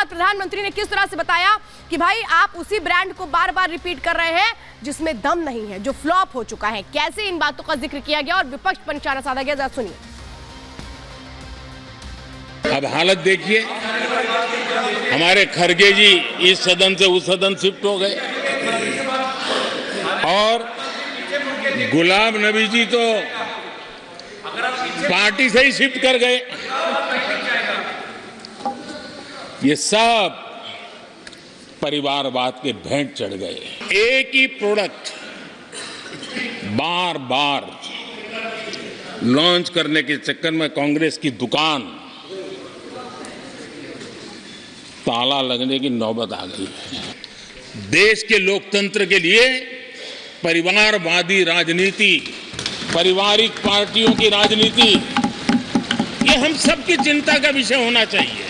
साथ प्रधानमंत्री ने किस तरह से बताया कि भाई आप उसी ब्रांड को बार बार रिपीट कर रहे हैं जिसमें दम नहीं है, जो फ्लॉप हो चुका है। कैसे इन बातों का जिक्र किया गया और विपक्ष पर निशाना साधा गया, जरा सुनिए। अब हालत देखिए, हमारे खरगे जी इस सदन से उस सदन शिफ्ट हो गए और गुलाम नबी जी तो पार्टी से ही शिफ्ट कर गए। ये सब परिवारवाद के भेंट चढ़ गए। एक ही प्रोडक्ट बार बार लॉन्च करने के चक्कर में कांग्रेस की दुकान ताला लगने की नौबत आ गई है। देश के लोकतंत्र के लिए परिवारवादी राजनीति, पारिवारिक पार्टियों की राजनीति, ये हम सबकी चिंता का विषय होना चाहिए।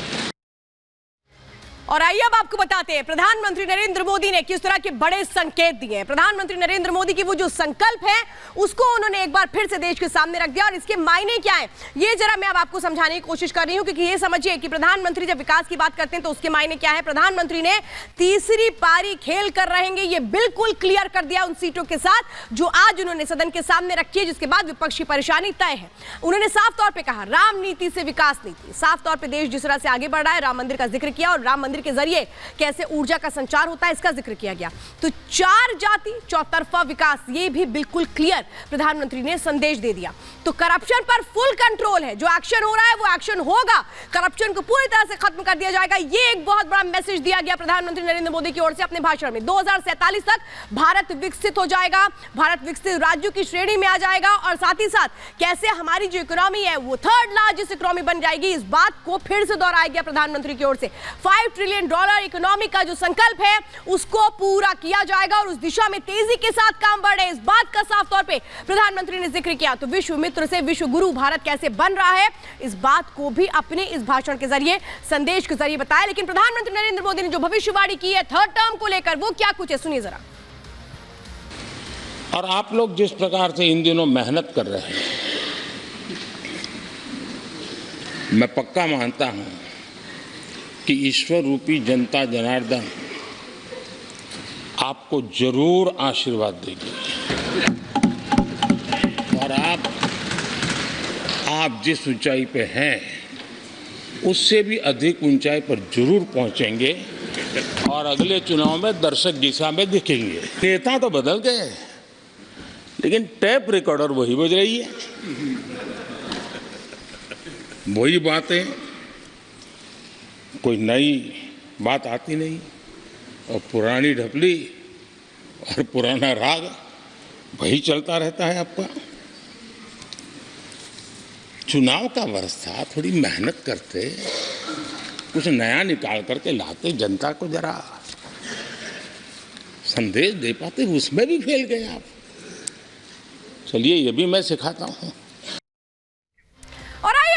और आइए अब आपको बताते हैं प्रधानमंत्री नरेंद्र मोदी ने किस तरह के बड़े संकेत दिए। प्रधानमंत्री नरेंद्र मोदी की वो जो संकल्प है उसको उन्होंने एक बार फिर से देश के सामने रख दिया और इसके मायने क्या है ये जरा मैं अब आपको समझाने की कोशिश कर रही हूं, क्योंकि ये समझिए कि प्रधानमंत्री जब विकास की बात करते हैं तो उसके मायने क्या है। प्रधानमंत्री ने तीसरी पारी खेल कर रहेंगे ये बिल्कुल क्लियर कर दिया उन सीटों के साथ जो आज उन्होंने सदन के सामने रखी है, जिसके बाद विपक्ष की परेशानी तय है। उन्होंने साफ तौर पर कहा राम नीति से विकास नीति, साफ तौर पर देश जिस तरह से आगे बढ़ रहा है, राम मंदिर का जिक्र किया और राम मंदिर के जरिए कैसे ऊर्जा का संचार होता है इसका जिक्र किया गया। तो चार जाति चौतरफा विकास, ये भी बिल्कुल क्लियर प्रधानमंत्री ने संदेश दे दिया। तो करप्शन पर फुल कंट्रोल है, जो एक्शन हो रहा है वो एक्शन होगा, करप्शन को पूरी तरह से खत्म कर दिया जाएगा। ये एक बहुत बड़ा मैसेज दिया गया प्रधानमंत्री नरेंद्र मोदी की ओर से अपने भाषण में। 2047 तक भारत विकसित हो जाएगा, भारत विकसित राज्यों की श्रेणी में आ जाएगा और साथ ही साथ कैसे हमारी जो इकोनॉमी है वो थर्ड लार्जेस्ट इकोनॉमी बन जाएगी, इस बात को फिर से दोहराया गया प्रधानमंत्री की ओर से। $5 ट्रिलियन इकोनॉमी का जो संकल्प है उसको पूरा किया जाएगा और उस दिशा में तेजी के साथ काम बढ़ रहे हैं, इस बात का साफ तौर पे प्रधानमंत्री ने जिक्र किया। तो विश्व मित्र से विश्व गुरु भारत कैसे बन रहा है इस बात को भी अपने इस भाषण के जरिए, संदेश के जरिए बताया। लेकिन प्रधानमंत्री नरेंद्र मोदी ने जो भविष्यवाणी की है थर्ड टर्म को लेकर वो क्या कुछ है, सुनिए जरा। और आप लोग जिस प्रकार से इन दिनों मेहनत कर रहे हैं, मैं पक्का मानता हूं कि ईश्वर रूपी जनता जनार्दन आपको जरूर आशीर्वाद देगी और आप जिस ऊंचाई पे हैं उससे भी अधिक ऊंचाई पर जरूर पहुंचेंगे और अगले चुनाव में दर्शक दिशा में दिखेंगे। नेता तो बदल गए लेकिन टेप रिकॉर्डर वही बज रही है, वही बातें, कोई नई बात आती नहीं और पुरानी ढपली और पुराना राग वही चलता रहता है आपका। चुनाव का वर्ष था, थोड़ी मेहनत करते, कुछ नया निकाल करके लाते, जनता को जरा संदेश दे पाते, उसमें भी फेल गए आप। चलिए ये भी मैं सिखाता हूँ।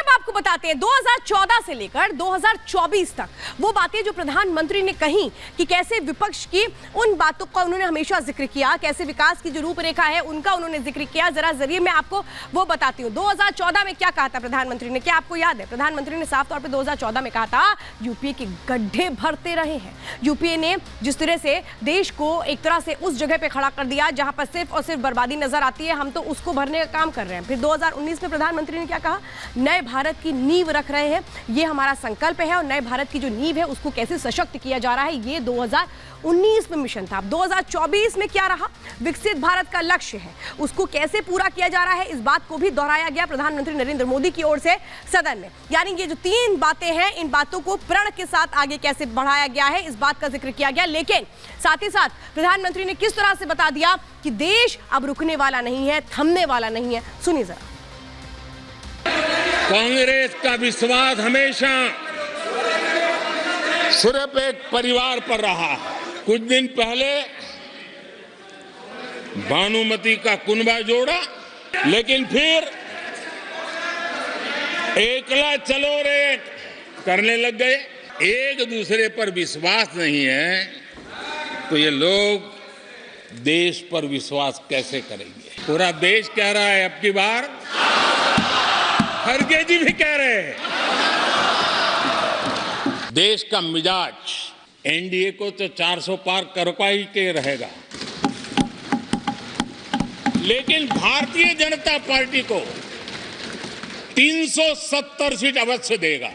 आपको बताते हैं 2014 से लेकर 2024 तक वो बातें जो प्रधानमंत्री ने कही कि कैसे विपक्ष की उन बातों का उन्होंने हमेशा जिक्र किया, कैसे विकास की जो रूपरेखा है उनका उन्होंने जिक्र किया। जरा जरिए मैं आपको वो बताती हूँ 2014 में क्या कहा था प्रधानमंत्री ने, क्या आपको याद है? प्रधानमंत्री ने साफ तौर पर 2014 में कहा था यूपीए के गड्ढे भरते रहे हैं। यूपीए ने जिस तरह से देश को एक तरह से उस जगह पे खड़ा कर दिया जहां पर सिर्फ और सिर्फ बर्बादी नजर आती है, हम तो उसको भरने का काम कर रहे हैं। फिर 2019 में प्रधानमंत्री ने क्या कहा, नए भारत की नींव रख रहे हैं, ये हमारा संकल्प है और नए भारत की जो नींव है उसको कैसे सशक्त किया जा रहा है, ये 2019 में मिशन था। 2024 में क्या रहा, विकसित भारत का लक्ष्य है उसको कैसे पूरा किया जा रहा है, इस बात को भी दोहराया गया प्रधानमंत्री नरेंद्र मोदी की ओर से सदन में। यानी ये जो तीन बातें हैं इन बातों को प्रण के साथ आगे कैसे बढ़ाया गया है इस बात का जिक्र किया गया। लेकिन साथ ही साथ प्रधानमंत्री ने किस तरह से बता दिया कि देश अब रुकने वाला नहीं है, थमने वाला नहीं है, सुनिए जरा। कांग्रेस का विश्वास हमेशा सिर्फ एक परिवार पर रहा। कुछ दिन पहले भानुमति का कुनबा जोड़ा, लेकिन फिर एकला चलो रे करने लग गए। एक दूसरे पर विश्वास नहीं है तो ये लोग देश पर विश्वास कैसे करेंगे? पूरा देश कह रहा है अब की बार, खरगे जी भी कह रहे हैं देश का मिजाज एनडीए को तो 400 पार करवा ही के रहेगा, लेकिन भारतीय जनता पार्टी को 370 सीट अवश्य देगा।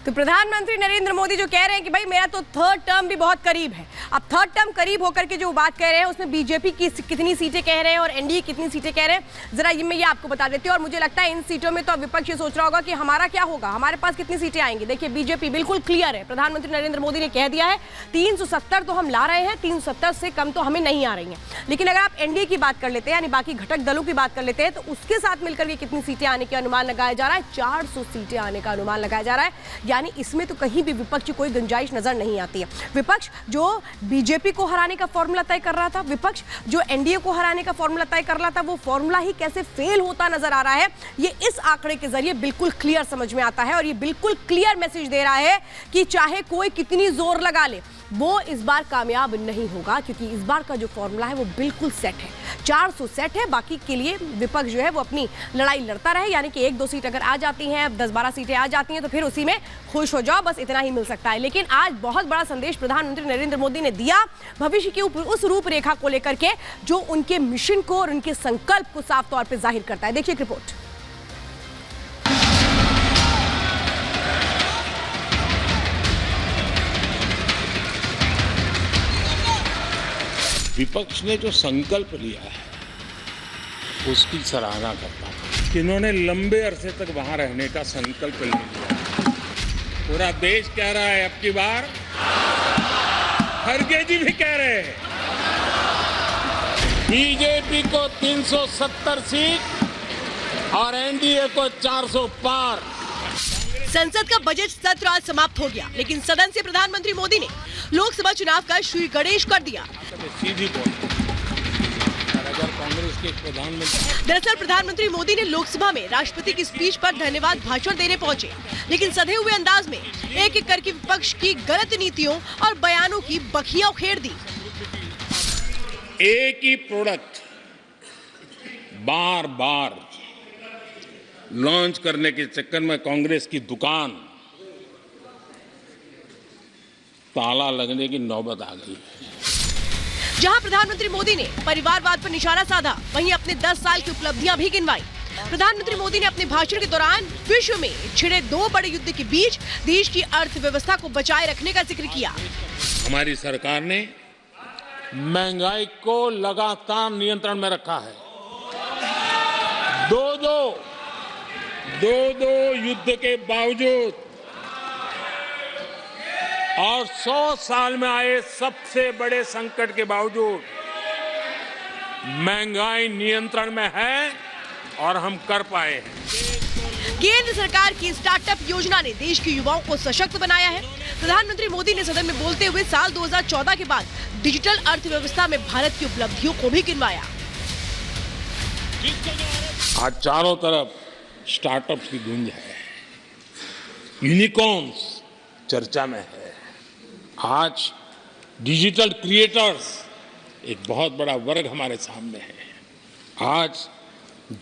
तो प्रधानमंत्री नरेंद्र मोदी जो कह रहे हैं कि भाई मेरा तो थर्ड टर्म भी बहुत करीब है। अब थर्ड टर्म करीब होकर के जो बात कह रहे हैं उसमें बीजेपी की कितनी सीटें कह रहे हैं और एनडीए कितनी सीटें कह रहे हैं, जरा मैं ये आपको बता देती हूँ। और मुझे लगता है इन सीटों में तो विपक्ष ये सोच रहा होगा कि हमारा क्या होगा, हमारे पास कितनी सीटें आएंगी। देखिए बीजेपी बिल्कुल क्लियर है, प्रधानमंत्री नरेंद्र मोदी ने कह दिया है 370 तो हम ला रहे हैं, 370 से कम तो हमें नहीं आ रही हैं। लेकिन अगर आप एनडीए की बात कर लेते हैं, यानी बाकी घटक दलों की बात कर लेते हैं, तो उसके साथ मिलकर के कितनी सीटें आने का अनुमान लगाया जा रहा है, 400 सीटें आने का अनुमान लगाया जा रहा है। यानी इसमें तो कहीं भी विपक्ष की कोई गुंजाइश नजर नहीं आती है। विपक्ष जो बीजेपी को हराने का फॉर्मूला तय कर रहा था, विपक्ष जो एनडीए को हराने का फॉर्मूला तय कर रहा था, वो फॉर्मूला ही कैसे फेल होता नजर आ रहा है, ये इस आंकड़े के जरिए बिल्कुल क्लियर समझ में आता है। और ये बिल्कुल क्लियर मैसेज दे रहा है कि चाहे कोई कितनी जोर लगा ले, वो इस बार कामयाब नहीं होगा, क्योंकि इस बार का जो फॉर्मूला है वो बिल्कुल सेट है, 400 सेट है। बाकी के लिए विपक्ष जो है वो अपनी लड़ाई लड़ता रहे, यानी कि 1-2 सीट अगर आ जाती हैं, 10-12 सीटें आ जाती हैं, तो फिर उसी में खुश हो जाओ, बस इतना ही मिल सकता है। लेकिन आज बहुत बड़ा संदेश प्रधानमंत्री नरेंद्र मोदी ने दिया भविष्य की उस रूपरेखा को लेकर के, जो उनके मिशन को और उनके संकल्प को साफ तौर पर जाहिर करता है। देखिए रिपोर्ट। विपक्ष ने जो संकल्प लिया है उसकी सराहना करता हूं कि इन्होंने लंबे अरसे तक वहां रहने का संकल्प ले लिया। पूरा देश कह रहा है अब की बार, खड़गे जी भी कह रहे हैं, बीजेपी को 370 सीट और एनडीए को 400 पार। संसद का बजट सत्र आज समाप्त हो गया, लेकिन सदन से प्रधानमंत्री मोदी ने लोकसभा चुनाव का श्री गणेश कर दिया। सीधी कांग्रेस के प्रधानमंत्री दरअसल प्रधानमंत्री मोदी ने लोकसभा में राष्ट्रपति की स्पीच पर धन्यवाद भाषण देने पहुंचे, लेकिन सधे हुए अंदाज में एक एक करके विपक्ष की गलत नीतियों और बयानों की बखिया उखेड़ दी। एक ही प्रोडक्ट बार बार लॉन्च करने के चक्कर में कांग्रेस की दुकान ताला लगने की नौबत आ गई है। जहां प्रधानमंत्री मोदी ने परिवारवाद पर निशाना साधा, वहीं अपने 10 साल की उपलब्धियां भी गिनवाई। प्रधानमंत्री मोदी ने अपने भाषण के दौरान विश्व में छिड़े 2 बड़े युद्ध के बीच देश की अर्थव्यवस्था को बचाए रखने का जिक्र किया। हमारी सरकार ने महंगाई को लगातार नियंत्रण में रखा है। दो युद्ध के बावजूद और 100 साल में आए सबसे बड़े संकट के बावजूद महंगाई नियंत्रण में है और हम कर पाए हैं। केंद्र सरकार की स्टार्टअप योजना ने देश के युवाओं को सशक्त बनाया है। प्रधानमंत्री मोदी ने सदन में बोलते हुए साल 2014 के बाद डिजिटल अर्थव्यवस्था में भारत की उपलब्धियों को भी गिनवाया। आज चारों तरफ स्टार्टअप्स की गूंज है, यूनिकॉर्न्स चर्चा में है। आज डिजिटल क्रिएटर्स एक बहुत बड़ा वर्ग हमारे सामने है। आज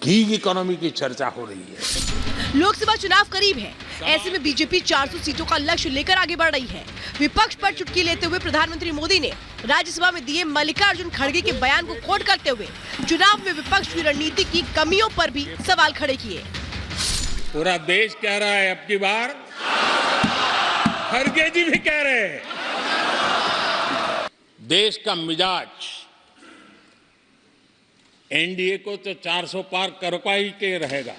गीग इकोनॉमी की चर्चा हो रही है। लोकसभा चुनाव करीब है, ऐसे में बीजेपी 400 सीटों का लक्ष्य लेकर आगे बढ़ रही है। विपक्ष पर चुटकी लेते हुए प्रधानमंत्री मोदी ने राज्यसभा में दिए मल्लिकार्जुन खड़गे के बयान को कोट करते हुए चुनाव में विपक्ष की रणनीति की कमियों पर भी सवाल खड़े किए। पूरा देश कह रहा है अब की बार, खड़गे जी भी कह रहे हैं, देश का मिजाज एनडीए को तो 400 पार करवा ही के रहेगा,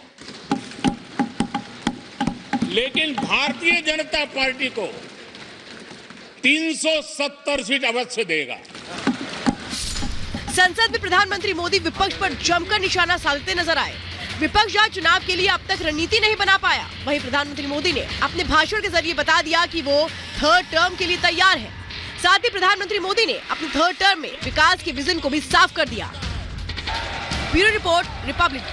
लेकिन भारतीय जनता पार्टी को 370 सीट अवश्य देगा। संसद में प्रधानमंत्री मोदी विपक्ष पर जमकर निशाना साधते नजर आए। विपक्ष जहां चुनाव के लिए अब तक रणनीति नहीं बना पाया, वहीं प्रधानमंत्री मोदी ने अपने भाषण के जरिए बता दिया कि वो थर्ड टर्म के लिए तैयार है। साथ ही प्रधानमंत्री मोदी ने अपने थर्ड टर्म में विकास के विजन को भी साफ कर दिया। Bureau report, Republic.